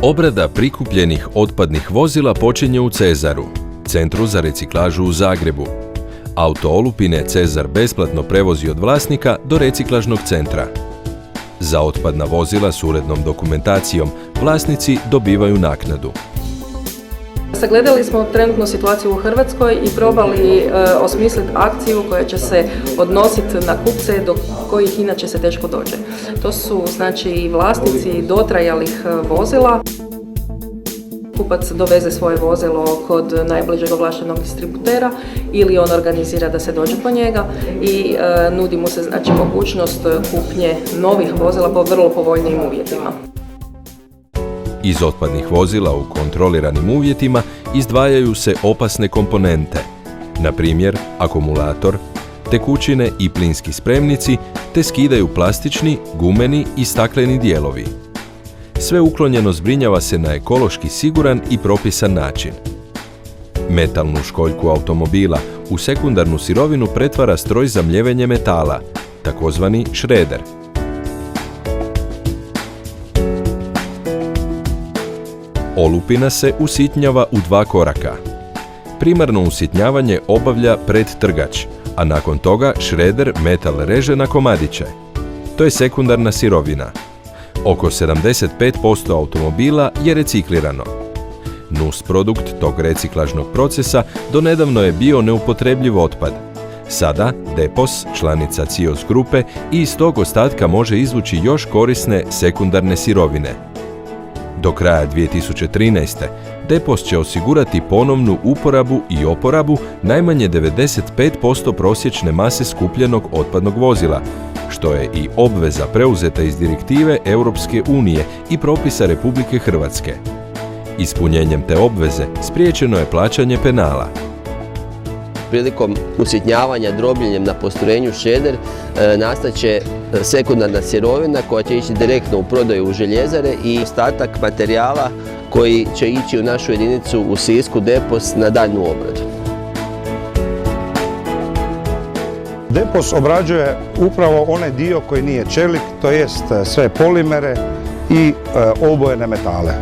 Obrada prikupljenih otpadnih vozila počinje u Cezaru, centru za reciklažu u Zagrebu. Auto olupine Cezar besplatno prevozi od vlasnika do reciklažnog centra. Za otpadna vozila s urednom dokumentacijom vlasnici dobivaju naknadu. Sagledali smo trenutnu situaciju u Hrvatskoj i probali osmisliti akciju koja će se odnositi na kupce do kojih inače se teško dođe. To su znači vlasnici dotrajalih vozila. Kupac doveze svoje vozilo kod najbližeg ovlaštenog distributera ili on organizira da se dođe po njega i nudi mu se znači mogućnost kupnje novih vozila po vrlo povoljnim uvjetima. Iz otpadnih vozila u kontroliranim uvjetima izdvajaju se opasne komponente, na primjer akumulator, tekućine i plinski spremnici, te skidaju plastični, gumeni i stakleni dijelovi. Sve uklonjeno zbrinjava se na ekološki siguran i propisan način. Metalnu školjku automobila u sekundarnu sirovinu pretvara stroj za mljevenje metala, takozvani šreder. Olupina se usitnjava u 2 koraka. Primarno usitnjavanje obavlja predtrgač, a nakon toga šreder metal reže na komadiće. To je sekundarna sirovina. Oko 75% automobila je reciklirano. Nusprodukt tog reciklažnog procesa donedavno je bio neupotrebljiv otpad. Sada Depos, članica CIOS grupe, i iz tog ostatka može izvući još korisne sekundarne sirovine. Do kraja 2013. Depos će osigurati ponovnu uporabu i oporabu najmanje 95% prosječne mase skupljenog otpadnog vozila, što je i obveza preuzeta iz direktive Europske unije i propisa Republike Hrvatske. Ispunjenjem te obveze spriječeno je plaćanje penala. Prilikom usitnjavanja drobljenjem na postrojenju šreder nastaće sekundarna sirovina koja će ići direktno u prodaju u željezare i ostatak materijala koji će ići u našu jedinicu u Sisku Depos na daljnju obradu. Depos obrađuje upravo onaj dio koji nije čelik, to jest sve polimere i obojene metale.